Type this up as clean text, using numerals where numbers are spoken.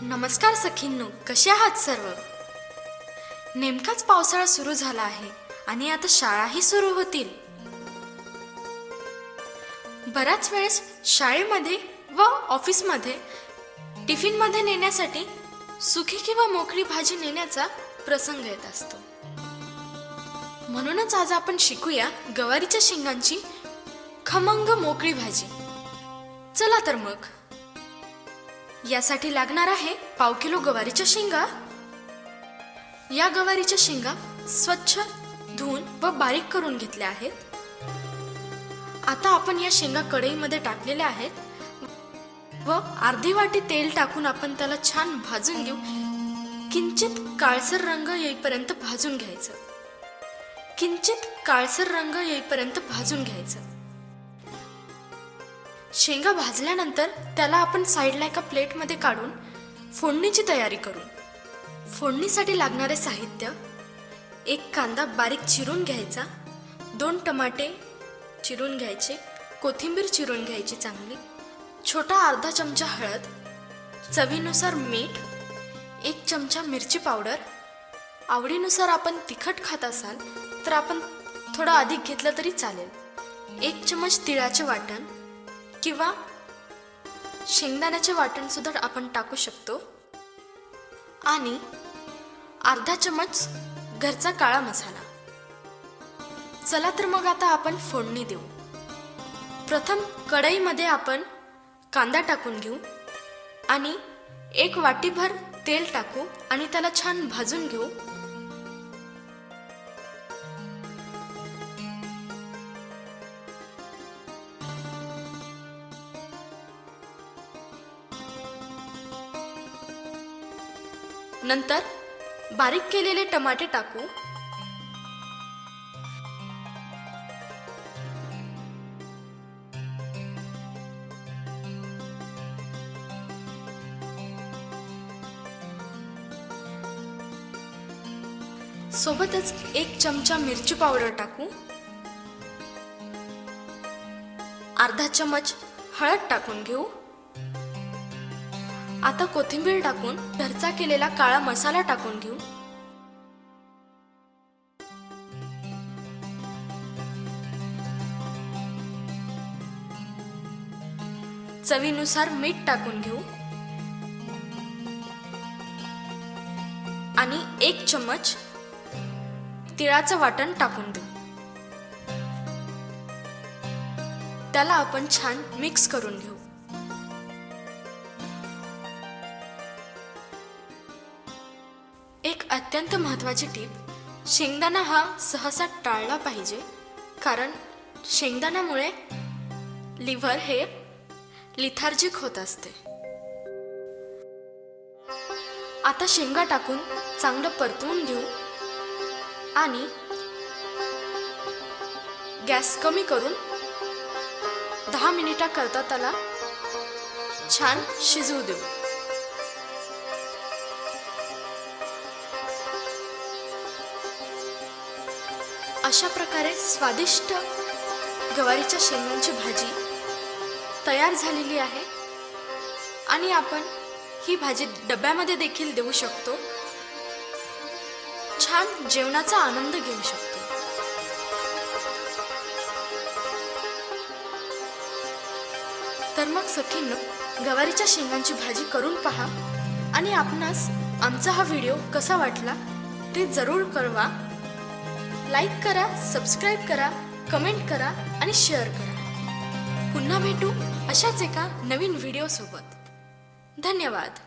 नमस्कार सखींनो, कसे आहात सर्व? नेमकाच पावसाळा सुरू झाला आहे आणि आता शाळाही सुरू होतील. बराच वेळेस शाळेमध्ये व ऑफिसमध्ये टिफिनमध्ये नेण्यासाठी सुकी किंवा मोकळी भाजी नेण्याचा प्रसंग येत असतो. म्हणूनच आज आपण शिकूया गवारीच्या शेंगांची खमंग मोकळी भाजी. चला तर मग. यासाठी लागणार आहे पाव किलो गवारीच्या शेंगा. या गवारीच्या शेंगा स्वच्छ धुवून व बारीक करून घेतल्या आहेत. आता आपण या शेंगा कढईमध्ये टाकलेल्या आहेत व अर्धी वाटी तेल टाकून आपण त्याला छान भाजून घेऊ. किंचित काळसर रंग येईपर्यंत भाजून घ्यायचं. शेंगा भाजल्यानंतर त्याला आपण साईडला एका प्लेटमध्ये काढून फोडणीची तयारी करू. फोडणीसाठी लागणारे साहित्य: एक कांदा बारीक चिरून घ्यायचा, 2 टमाटे चिरून घ्यायचे, कोथिंबीर चिरून घ्यायची चांगली, छोटा अर्धा चमचा हळद, चवीनुसार मीठ, 1 चमचा मिरची पावडर. आवडीनुसार आपण तिखट खात असाल तर आपण थोडं अधिक घेतलं तरी चालेल. 1 चमच तिळाचे वाटण किंवा शेंगदाण्याचे वाटण सुद्धा आपण टाकू शकतो आणि अर्धा चमच घरचा काळा मसाला. चला तर मग आता आपण फोडणी देऊ. प्रथम कढईमध्ये आपण कांदा टाकून घेऊ आणि 1 वाटीभर तेल टाकू आणि त्याला छान भाजून घेऊ. नंतर बारीक केलेले टमाटे टाकू. सोबतच 1 चमचा मिरची पावडर टाकू. अर्धा चमच हळद टाकून घेऊ. आता कोथिंबीर टाकून घरचा केलेला काळा मसाला टाकून घेऊ. चवीनुसार मीठ टाकून घेऊ आणि 1 चमच तिळाचं वाटण टाकून देऊ. त्याला आपण छान मिक्स करून घेऊ. एक अत्यंत महत्त्वाची टीप: शेंगदाणा हा सहसा टाळला पाहिजे, कारण शेंगदाण्यामुळे लिव्हर हे लिथार्जिक होत असते. आता शेंगा टाकून चांगलं परतवून घेऊ आणि गॅस कमी करून 10 मिनिटाकरता त्याला छान शिजवू देऊ. अशा प्रकारे स्वादिष्ट गवारीच्या शेंगांची भाजी तयार झालेली आहे आणि आपण ही भाजी डब्यामध्ये देखील देऊ शकतो. छान जेवणाचा आनंद घेऊ शकतो. तर मग सखींनो, गवारीच्या शेंगांची भाजी करून पहा आणि आपणास आमचा हा व्हिडिओ कसा वाटला ते जरूर कळवा. लाईक करा, सबस्क्राईब करा, कमेंट करा आणि शेअर करा. पुन्हा भेटू अशाच एका नवीन व्हिडिओ सोबत. धन्यवाद.